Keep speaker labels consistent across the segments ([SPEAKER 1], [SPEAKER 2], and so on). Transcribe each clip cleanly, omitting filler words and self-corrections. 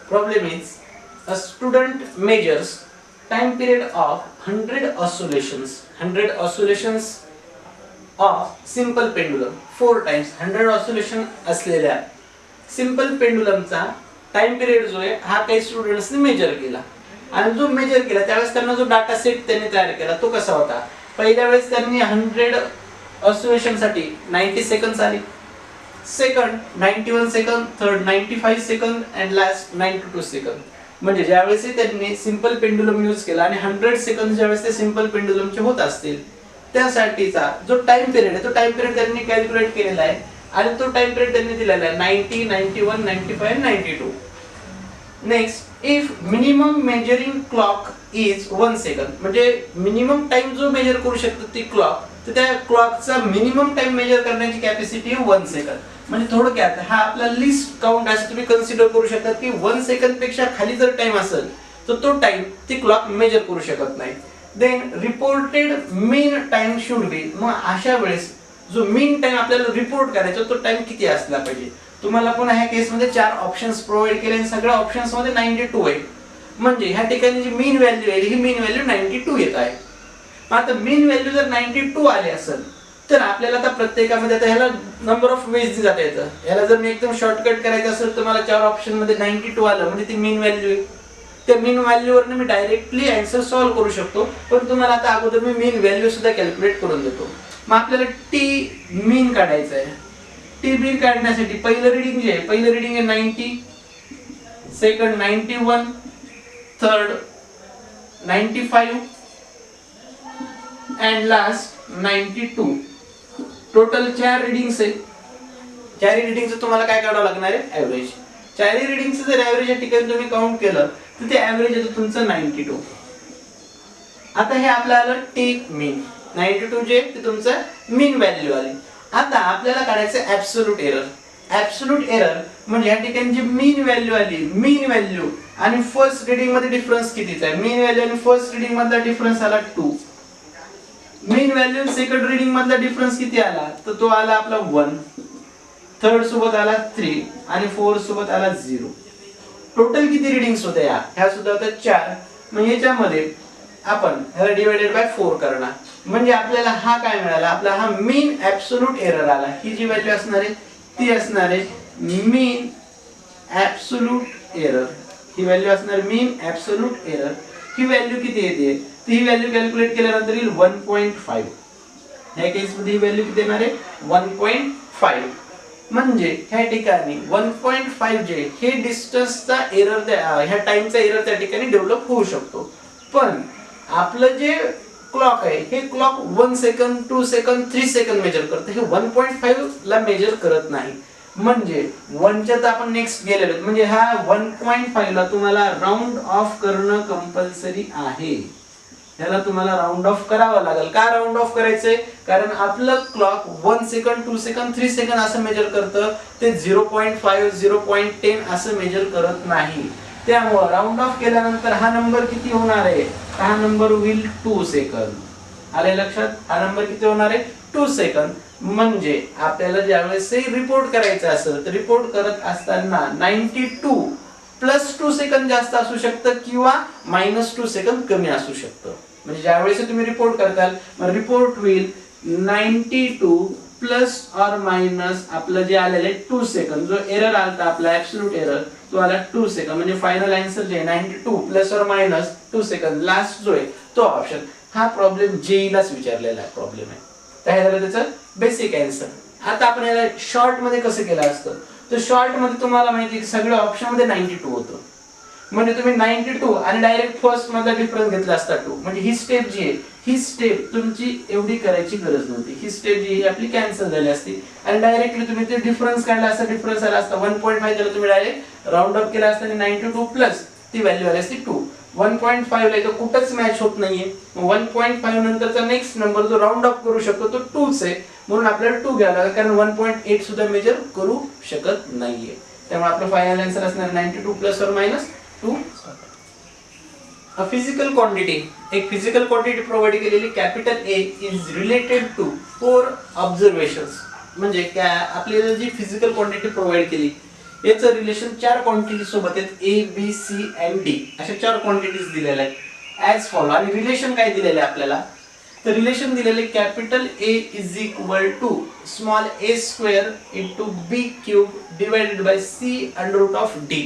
[SPEAKER 1] Problem is a student measures time period of 100 oscillations of simple pendulum 4 times 100 oscillation असलेल्या simple पेंडुलमचा time period जो आहे हा काही स्टुडंट्सने major केला आणि जो मेजर केला त्यावेळेस त्यांना जो डाटा सेट त्यांनी तयार केला तो कसा होता. पहिल्या वेळेस त्यांनी 100 ऑसिलेशन साठी 90 सेकंड्स आले, second 91 second, third 95 second and last 92 second. म्हणजे ज्यावेळेस त्यांनी सिंपल पेंडुलम यूज केला आणि 100 सेकंड ज्यावेळेस ते सिंपल पेंडुलमचे होत असतील त्यासाठीचा जो टाइम पिरियड आहे तो टाइम पिरियड त्यांनी कॅल्क्युलेट केलेला आहे आणि तो टाइम पिरियड त्यांनी दिलेला आहे 90, 91, 95, 92. Next, if minimum measuring clock is 1 second, म्हणजे मिनिमम टाइम जो मेजर करू शकतो ती क्लॉक, तर त्या क्लॉकचा मिनिमम टाइम मेजर करण्याची कॅपॅसिटी आहे 1 सेकंड. म्हणजे थोडक्यात हा आपला लिस्ट काउंट असं तुम्ही कन्सिडर करू शकता की 1 सेकंड पेक्षा खाली जर टाइम असेल तर तो टाइम ती क्लॉक मेजर करू शकत नाही. Then reported mean time should be, मग अशा वेळेस जो मीन टाइम आपल्याला रिपोर्ट करायचा तो टाइम किती असला पाहिजे. तुम्हाला पण ह्या केस मध्ये 4 ऑप्शन्स प्रोव्हाइड केले आणि सगळ्या ऑप्शन्स मध्ये 92 आहे. म्हणजे ह्या ठिकाणी जी मीन व्हॅल्यू आहे ही मीन व्हॅल्यू 92 येत आहे. आता मीन व्हॅल्यू जर 92 आली असेल तर आपल्याला आता प्रत्येकामध्ये आता ह्याला नंबर ऑफ वेज जाता येतं. ह्याला जर मी एकदम शॉर्टकट करायचं असेल तर मला 4 ऑप्शन मध्ये 92 आलं म्हणजे ती मीन व्हॅल्यू आहे. त्या मीन व्हॅल्यू वरनं मी डायरेक्टली आन्सर सॉल्व्ह करू शकतो, पण तुम्हाला आता अगोदर मी मीन व्हॅल्यू सुद्धा कॅल्क्युलेट करून देतो. मग आपल्याला टी मीन काढायचं आहे. टी मीन काढण्यासाठी पहिलं रीडिंग जे आहे, पहिलं रीडिंग आहे 90, second 91, third 95 and last 92. Total 4 readings आहे. 4 रीडिंगचं तुम्हाला काय काढावं लागणार आहे, ऍव्हरेज. 4 रीडिंगचं जर ऍव्हरेज या ठिकाणी तुम्ही काउंट केलं तर ते ऍव्हरेज येतं तुमचं 92. आता हे आपलं आलं टी मीन 92 जे ते तुमचं मीन व्हॅल्यू आली. आता आपल्याला काढायचं ऍब्सोल्यूट एरर. ऍब्सोल्यूट एरर म्हणजे या ठिकाणी जी मीन व्हॅल्यू आली, मीन व्हॅल्यू आणि फर्स्ट रीडिंग मध्ये डिफरन्स कितीचा आहे. मीन व्हॅल्यू आणि फर्स्ट रीडिंग मधला डिफरन्स आला 2. मीन व्हॅल्यू आणि सेकंड रीडिंग मधला डिफरन्स किती आला तर तो आला आपला 1. थर्ड सोबत आला 3 आणि फोर्थ सोबत आला 0. टोटल किती रीडिंग्स होत्या ह्या सुद्धा होत्या 4. मग याच्यामध्ये आपण ह्याला डिवाइडेड बाय 4 करणार म्हणजे आपल्याला हा काय मिळाला, आपला हा मीन ऍब्सोल्यूट एरर आला. ही जी व्हॅल्यू असणार आहे ती असणार आहे मीन ऍब्सोल्यूट एरर. ही व्हॅल्यू असणार मीन ऍब्सोल्यूट एरर. ही व्हॅल्यू किती येते तर ही व्हॅल्यू कॅल्क्युलेट केल्यानंतर येईल 1.5. ह्या केस मध्ये ही व्हॅल्यू किती येणार आहे 1.5. म्हणजे ह्या ठिकाणी 1.5 जे हे डिस्टन्सचा एरर, ह्या टाइमचा एरर त्या ठिकाणी डेव्हलप होऊ शकतो. पण आपलं जे क्लॉक आहे हे क्लॉक 1 सेकंद, 2 सेकंद, 3 सेकंद मेजर करतं. हे 1.5 ला मेजर करत नाही. म्हणजे 1 च्या तर आपण नेक्स्ट गेलेलो, म्हणजे हा 1.5 ला तुम्हाला राऊंड ऑफ करणं कंपल्सरी आहे. ह्याला तुम्हाला राऊंड ऑफ करावं लागेल. का राऊंड ऑफ करायचंय, कारण आपलं क्लॉक 1 सेकंड, 2 सेकंड, 3 सेकंड असं मेजर करतं, ते 0.5, 0.10 असं मेजर करत नाही. त्यामुळे राऊंड ऑफ केल्यानंतर हा नंबर किती होणार आहे, हा नंबर होईल 2 सेकंद. आले लक्षात, हा नंबर किती होणार आहे 2 सेकंद. म्हणजे आपल्याला ज्यावेळेस रिपोर्ट करायचं असेल तर रिपोर्ट करत असताना 92 प्लस 2 सेकंद जास्त असू शकतं किंवा -2 सेकंद कमी असू शकतं. म्हणजे ज्यावेळेस तुम्ही रिपोर्ट करताल मग रिपोर्ट होईल 92 प्लस ऑर मायनस आपलं जे आलेलं आहे 2 सेकंद. जो एरर आलता आपला ऍब्सोल्यूट एरर तो आला 2 सेकंद. म्हणजे फायनल आन्सर जे 92 plus or minus 2 second last जो आहे तो ऑप्शन. हा प्रॉब्लेम जेईलाच विचारलेला प्रॉब्लेम आहे. तर हे त्याचं बेसिक आन्सर. आता आपण याला शॉर्ट मध्ये कसं केलं असतं तर शॉर्ट मध्ये तुम्हाला माहिती आहे की सगळ्या ऑप्शन मध्ये 92 होतं. म्हणजे तुम्ही 92 आणि डायरेक्ट फर्स्ट मधला डिफरन्स घेतला असता 2. म्हणजे ही स्टेप जी आहे ही स्टेप तुमची एवढी करायची गरज नव्हती. ही स्टेप जी ही आपली कॅन्सल झाली असती आणि डायरेक्टली तुम्ही ते डिफरन्स काढला असता, डिफरन्स आला असता 1.5 त्याला तुम्ही डायरेक्ट राऊंड अप केला असता आणि 92 प्लस ती व्हॅल्यू आली असती 2. 1.5 ला इथं कुठंच मॅच होत नाहीये. 1.5 नंतरचा नेक्स्ट नंबर जो राऊंड अप करू शकतो तो 2च आहे. म्हणून आपल्याला 2 घ्यावा लागेल कारण 1.8 सुद्धा मेजर करू शकत नाहीये. त्यामुळे आपलं फायनल आन्सर असणार 92 plus or minus 2. A physical quantity, एक फिजिकल क्वांटिटी प्रोव्हाइड केलेली capital A is related to 4 observations. म्हणजे आपल्याला जी फिजिकल क्वांटिटी प्रोव्हाइड केली याचं रिलेशन चार क्वांटिटी सोबत आहेत A B C and D अशा चार क्वांटिटीज दिलेल्या आहेत ॲज फॉलो. आणि रिलेशन काय दिलेलं आहे आपल्याला, तर रिलेशन दिलेले capital A is equal to small a square into B cube divided by C under root of D.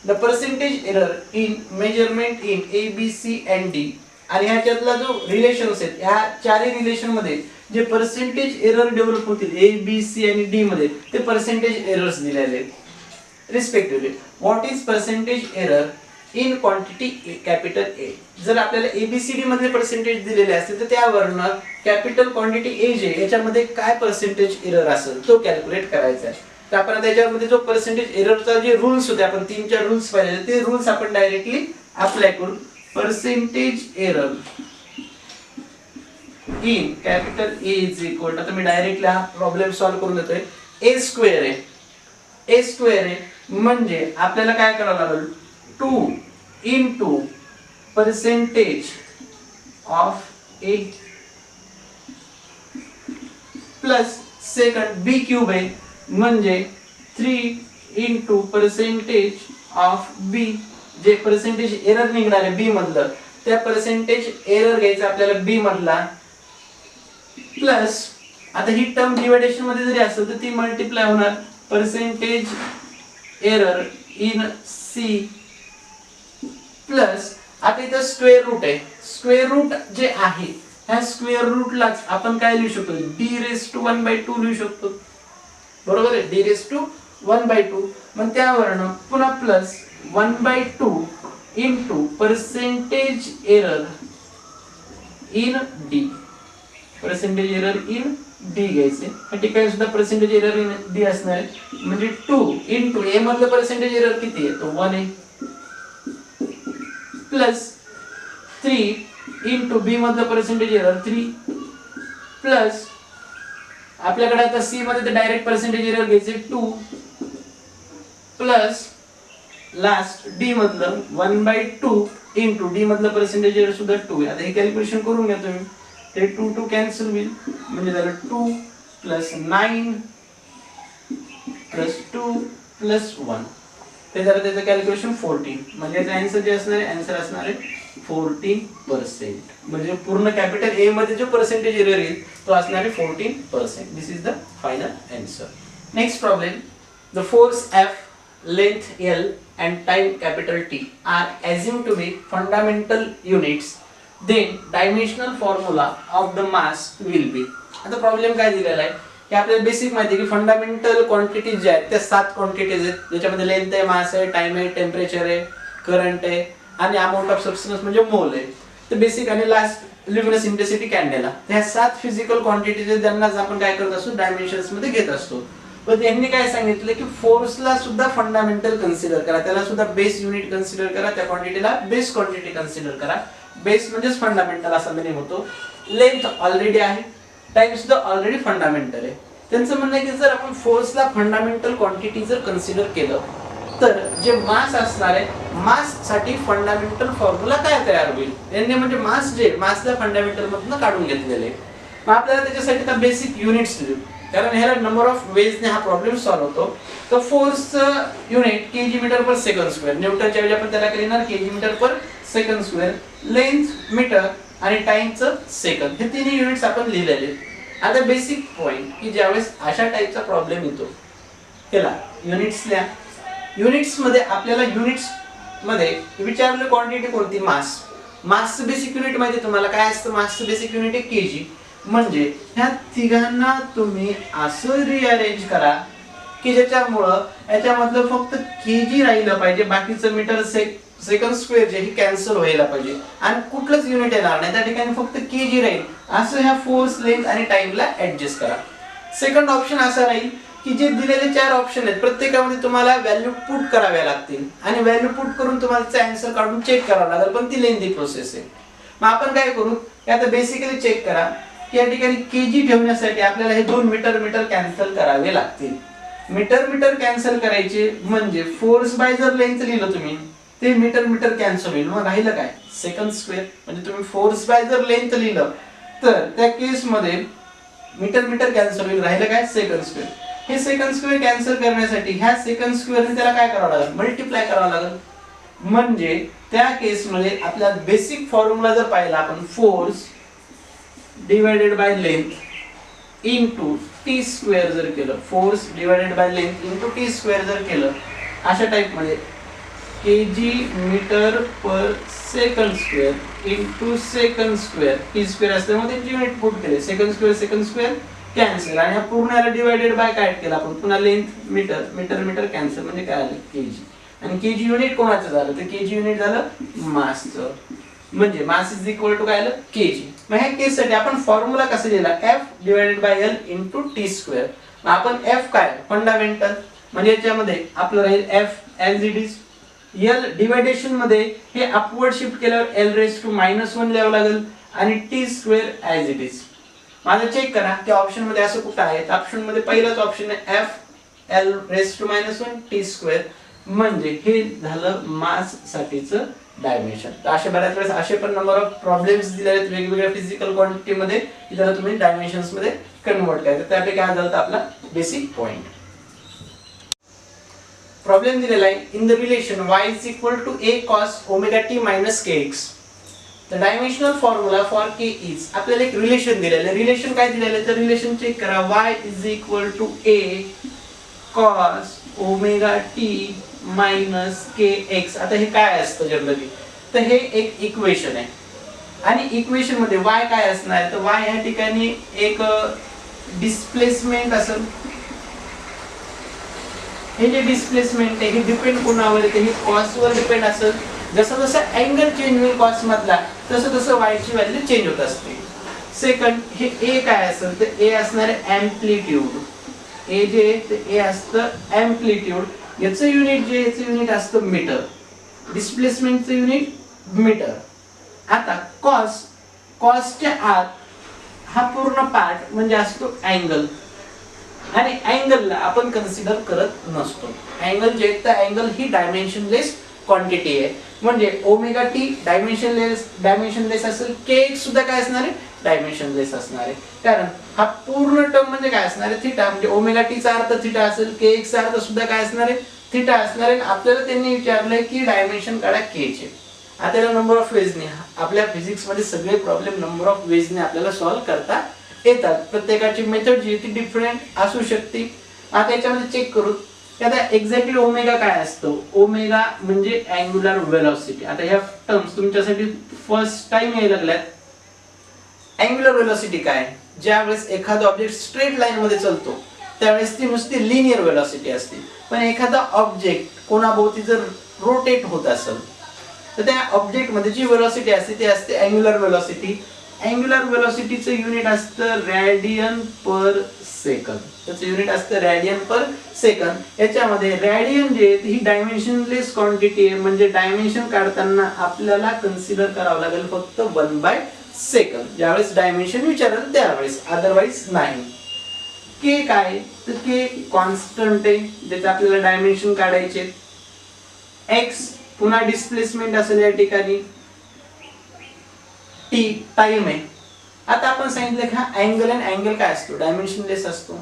[SPEAKER 1] The percentage error in measurement in A B C and D. आणि ह्याच्यातला जो relations आहेत ह्या चारही relation मध्ये जे percentage error develop होतील ए B C आणि डी मध्ये ते पर्सेंटेज एरर्स दिलेले आहेत respectively. What is percentage error in quantity capital ए. जर आपल्याला एबीसीडी मध्ये पर्सेंटेज दिलेले असतील तर त्यावरनं कॅपिटल क्वांटिटी ए जे याच्यामध्ये काय पर्सेंटेज एरर असेल तो कॅल्क्युलेट करायचा आहे. तर आपण त्याच्यामध्ये जो पर्सेंटेज एररचा जे रूल्स होते आपण 3-4 रूल्स पाहिलेले ते रूल्स आपण डायरेक्टली अप्लाय करू. Percentage error in capital A is equal, आता मी डायरेक्टली हा प्रॉब्लेम सॉल्व्ह करून देतोय. ए स्क्वेअर आहे, ए स्क्वेअर आहे म्हणजे आपल्याला काय करावं लागेल 2 into percentage of A plus second B cube आहे म्हणजे 3 into percentage of B जे पर्सेंटेज एरर निघणार आहे B मधलं त्या पर्सेंटेज एरर घ्यायचं आपल्याला B मधला प्लस आता ही टर्म डिव्हायडेशन मध्ये जरी असेल तर ती मल्टिप्लाय होणार percentage error in C plus आता इथं स्क्वेअर रूट आहे. स्क्वेअर रूट जे आहे ह्या स्क्वेअर रूटलाच आपण काय लिहू शकतो d⁻² लिहू शकतो बरोबर आहे. d⁻² मग त्यावरनं पुन्हा plus 1/2 into percentage error in D. Percentage error in D घ्यायचे या ठिकाणी सुद्धा पर्सेंटेज एरर इन डी असणार आहे म्हणजे 2 इंटू ए मधलं पर्सेंटेज एरर किती आहे तो 1 आहे प्लस 3 इंटू बी मधलं पर्सेंटेज एरर 3 प्लस आपल्याकडे आता सी मध्ये तर डायरेक्ट पर्सेंटेज एरर घ्यायचे 2 प्लस लास्ट डी मधलं 1/2 इंटू डी मधलं पर्सेंटेज एरर सुद्धा 2 आहे. आता हे कॅल्क्युलेशन करून घ्या तुम्ही. ते 2 कॅन्सल होईल म्हणजे झालं 2 प्लस 9 प्लस 2 प्लस 1 ते झालं त्याचं कॅल्क्युलेशन 14 म्हणजे याचा आन्सर जे असणार आहे आन्सर असणार आहे 14%. म्हणजे पूर्ण कॅपिटल ए मध्ये जो पर्सेंटेज एरर येईल तो असणार आहे 14%. This is the final answer. Next problem. The force F, length L and time capital T are assumed to be fundamental units, then dimensional formula of the mass will be. आता problem काय दिलेला आहे की आपल्याला basic माहिती आहे की fundamental quantities ज्या आहेत त्या 7 क्वांटिटीज आहेत ज्याच्यामध्ये लेंथ आहे, मास आहे, टाइम आहे, टेम्परेचर आहे, करंट आहे आणि अमाउंट ऑफ सबस्टन्स म्हणजे मोल आहे. तर बेसिक आणि लास्ट ल्युमिनस इंटेन्सिटी कॅन्डेला. ह्या 7 फिजिकल क्वांटिटीज आहेत ज्यांना आपण काय करत असतो डायमेन्शन्स मध्ये घेत असतो. पण त्यांनी काय सांगितलं की फोर्सला सुद्धा फंडामेंटल कन्सिडर करा, त्याला सुद्धा बेस युनिट कन्सिडर करा, त्या क्वांटिटीला बेस क्वांटिटी कन्सिडर करा. बेस म्हणजेच फंडामेंटल असा मिनिंग होतो. लेंथ ऑलरेडी आहे, टाइम सुद्धा ऑलरेडी फंडामेंटल आहे. त्यांचं म्हणणं आहे की जर आपण फोर्सला फंडामेंटल क्वांटिटी जर कन्सिडर केलं तर जे मास असणार आहे मास साठी फंडामेंटल फॉर्म्युला काय तयार होईल. त्यांनी म्हणजे मास जे मासला फंडामेंटल मधून काढून घेतलेले. मग आपल्याला त्याच्यासाठी आता बेसिक युनिट्स लिहू कारण ह्याला नंबर ऑफ वेजने हा प्रॉब्लेम सॉल्व्ह होतो. तर force unit KG metre per second square, न्यूटनच्या ऐवजी आपण त्याला लिहिणार KG metre per second square, length metre आणि टाइमचं सेकंड, हे तिन्ही युनिट्स आपण लिहिलेले. आता बेसिक पॉइंट की ज्यावेळेस अशा टाइपचा प्रॉब्लेम येतो त्याला युनिट्स लिहा. युनिट्स मध्ये आपल्याला युनिट्स मध्ये विचारलं क्वांटिटी कोणती मास. मासचं बेसिक युनिट माहिती तुम्हाला काय असतं. मासचं बेसिक युनिट आहे केजी. म्हणजे ह्या तिघांना तुम्ही असं रिअरेंज करा की ज्याच्यामुळं याच्यामधलं फक्त केजी राहिलं पाहिजे, बाकीचं मीटर सेकंड स्क्वेअर जे कॅन्सल व्हायला पाहिजे आणि कुठलंच युनिट येणार नाही, त्या ठिकाणी फक्त केजी राहील. असं ह्या फोर्स, लेंथ आणि टाइमला ऍडजस्ट करा. सेकंड ऑप्शन असा राहील की जे दिलेले 4 ऑप्शन आहेत प्रत्येकामध्ये तुम्हाला व्हॅल्यू पुट कराव्या लागतील आणि व्हॅल्यू पुट करून तुम्हाला आन्सर काढून चेक करावं लागेल, पण ती लेंथी प्रोसेस आहे. मग आपण काय करू की आता बेसिकली चेक करा की या ठिकाणी केजी ठेवण्यासाठी आपल्याला हे 2 मीटर कॅन्सल करावे लागतील. मीटर कॅन्सल करायचे म्हणजे फोर्स बाय जर लेंथ लिहिलं तुम्ही ते मीटर कॅन्सल होईल. मग राहिलं काय सेकंड स्क्वेअर. म्हणजे तुम्ही फोर्स बाय जर लेंथ लिहिलं तर त्या केस मध्ये मीटर कॅन्सल होईल, राहिलं काय सेकंड स्क्वेअर. हे सेकंड स्क्वेअर कॅन्सल करण्यासाठी ह्या सेकंड स्क्वेअरने त्याला काय करावं लागेल, मल्टिप्लाय करावं लागेल. म्हणजे त्या केसमध्ये आपला बेसिक फॉर्म्युला जर पाहिला आपण, force divided by length into T square जर केलं, force divided by length into T square जर केलं, अशा टाइप मध्ये kg metre per second square into second square, T square असल्यामुळे त्यांची युनिट पुट केले, सेकंड स्क्वेअर कॅन्सल, आणि पूर्णला डिवाइडेड बाय काय केलं आपण, पुन्हा लेंथ मीटर, मीटर कॅन्सल, म्हणजे काय आलं केजी. आणि केजी युनिट कोणाचं झालं, तर केजी युनिट झालं मासचं, म्हणजे मास इज इक्वल टू काय आलं, केजी. मग ह्या केस साठी आपण फॉर्म्युला कसा दिला, F divided by L into T square. आपण एफ काय, फंडामेंटल, म्हणजे याच्यामध्ये आपलं राहील F as it is. L deviation मध्ये हे अपवर्ड शिफ्ट केल्यावर एल रेस टू -1 लिहावं लागेल, आणि T square as it is. माझं चेक करा त्या ऑप्शन मध्ये असं कुठं आहे, ऑप्शन मध्ये पहिलाच ऑप्शन आहे F L raise to -1 T square, म्हणजे हे झालं मास साठीचं डायमेन्शन. तर अशा बऱ्याच वेळेस असे पण नंबर ऑफ प्रॉब्लेम्स दिले आहेत वेगवेगळ्या फिजिकल क्वांटिटी मध्ये, की त्याला तुम्ही डायमेन्शन्स मध्ये कन्वर्ट करायचं. त्यापैकी काय झालं आपला बेसिक पॉइंट. प्रॉब्लेम दिलेला आहे, in the relation y is equal to a cos omega t minus kx, the dimensional formula for k is. आपल्याला एक रिलेशन दिलेलं आहे, रिलेशन काय दिलेलं आहे, तर रिलेशन चेक करा, y is equal to a cos omega t minus kx. आता हे काय असतं जनरली, तर हे एक इक्वेशन आहे, आणि इक्वेशन मध्ये y काय असणार आहे, तर y या ठिकाणी एक डिस्प्लेसमेंट असेल. हे जे डिस्प्लेसमेंट आहे हे डिपेंड कोणावर आहे, हे कॉस वर डिपेंड असेल. जसं जसं अँगल चेंज होईल कॉस मधला, तसं तसं y ची व्हॅल्यू चेंज होत असते. सेकंड, हे a काय असेल, तर a असणार आहे एम्प्लिट्यूड. a जे ते a असतं एम्प्लिट्यूड, याचं युनिट जे याचं युनिट असतं मीटर, डिस्प्लेसमेंटचं युनिट मीटर. आता कॉसच्या आत हा पूर्ण पार्ट म्हणजे असतो अँगल, आणि अँगलला आपण कन्सिडर करत नसतो. अँगल जे तर अँगल ही डायमेन्शनलेस क्वांटिटी आहे, म्हणजे ओमेगा टी डायमेन्शनलेस असेल, kx सुद्धा काय असणार आहे, डायमेन्शनलेस असणार आहे. कारण हा पूर्ण टर्म म्हणजे काय असणार आहे, थीटा, म्हणजे ओमेगा टी चा अर्थ थीटा असेल, kx चा अर्थ सुद्धा काय असणार आहे, थीटा असणार आहे. आपल्याला त्यांनी विचारलंय की डायमेन्शन काढा k चे. आता नंबर ऑफ वेजने, आपल्या फिजिक्स मध्ये सगळे प्रॉब्लेम नंबर ऑफ वेजने आपल्याला सॉल्व्ह करता येतात. प्रत्येकाची मेथड जी ती डिफरंट असू शकते. आता याच्यामध्ये चेक करू, आता एक्झॅक्टली ओमेगा काय असतो, ओमेगा म्हणजे अँग्युलर वेलोसिटी. आता ह्या टर्म्स तुमच्यासाठी फर्स्ट टाइम यायला लागल्यात. अँग्युलर वेलोसिटी काय, ज्या वेळेस एखादा ऑब्जेक्ट स्ट्रेट लाईन मध्ये चालतो त्यावेळेस ती नुसती लिनियर वेलोसिटी असते. पण एखादा ऑब्जेक्ट कोणाभोवती जर रोटेट होत असेल तर त्या ऑब्जेक्ट मध्ये जी वेलोसिटी असते ती असते अँग्युलर वेलोसिटी. अँग्युलर वेलोसिटीचं युनिट असतं रॅडियन पर सेकंद. त्याचं युनिट असतं रॅडियन पर सेकंद. याच्यामध्ये रॅडियन जे ही डायमेन्शनलेस क्वांटिटी आहे, म्हणजे डायमेन्शन काढताना आपल्याला कन्सिडर करावं लागेल फक्त 1/सेकंद. ज्यावेळेस डायमेन्शन विचारलं त्यावेळेस, अदरवाइज नाही. के काय, तर के कॉन्स्टंट आहे ज्याचं आपल्याला डायमेन्शन काढायचे. एक्स पुन्हा डिस्प्लेसमेंट असेल या ठिकाणी, टी टाइम आहे. आता आपण सांगितलं की हा अँगल आणि अँगल काय असतो, डायमेन्शनलेस असतो.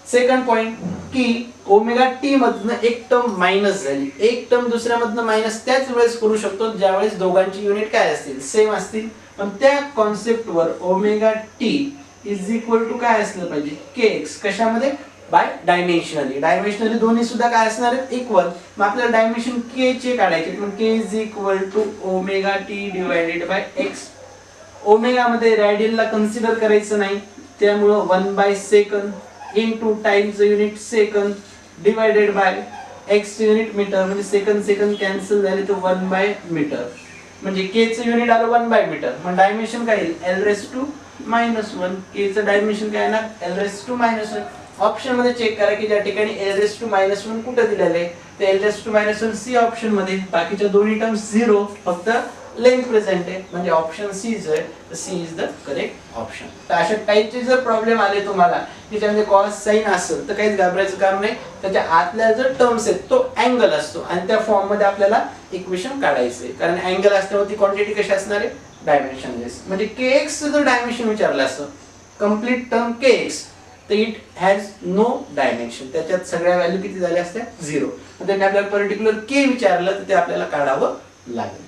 [SPEAKER 1] सेकंड पॉइंट की ओमेगा टी मधनं एक टर्म मायनस झाली, एक टर्म दुसऱ्या मधनं मायनस त्याच वेळेस करू शकतो ज्यावेळेस दोघांची युनिट काय असतील, सेम असतील. पण त्या कॉन्सेप्ट वर omega T is equal to काय असलं पाहिजे, के एक्स. कशामध्ये, बाय डायमेन्शनली. डायमेन्शनली दोन्ही सुद्धा काय असणार आहेत, इक्वल. मग आपल्याला डायमेन्शन के चे काढायचे, पण K is equal to omega T divided by X. Omega मध्ये रॅडियनला कन्सिडर करायचं नाही, त्यामुळं 1/सेकंद इनटू टाइमचं unit second divided by X unit metre, म्हणजे सेकंद कॅन्सल झाले तर 1/मीटर, म्हणजे के चं युनिट आलं 1/मीटर. मग डायमेन्शन काय येईल, l⁻⁻1. के चं डायमेन्शन काय येणार, l⁻⁻1. ऑप्शन मध्ये चेक करा की ज्या ठिकाणी l⁻⁻1 कुठे दिलेलं आहे, ते l⁻⁻1 सी ऑप्शन मध्ये. बाकीच्या दोन्ही टर्म्स 0, फक्त लेंथ प्रेझेंट आहे, म्हणजे ऑप्शन सी जो आहे, C is the correct option. तर अशा टाइपचे जर प्रॉब्लेम आले तुम्हाला की ज्यामध्ये कॉस साइन असेल तर काहीच घाबरायचं काम नाही. त्याच्या आतल्या जर टर्म्स आहेत तो अँगल असतो, आणि त्या फॉर्म मध्ये आपल्याला इक्वेशन काढायचं आहे. कारण अँगल असल्यावर ती क्वांटिटी कशी असणार आहे, डायमेन्शनलेस. म्हणजे kx जर डायमेन्शन विचारलं असतं, कंप्लीट टर्म kx, तर इट हॅज नो डायमेन्शन, त्याच्यात सगळ्या व्हॅल्यू किती झाल्या असत्या 0. तर त्यांनी आपल्याला पर्टिक्युलर के विचारलं तर ते आपल्याला काढावं लागेल.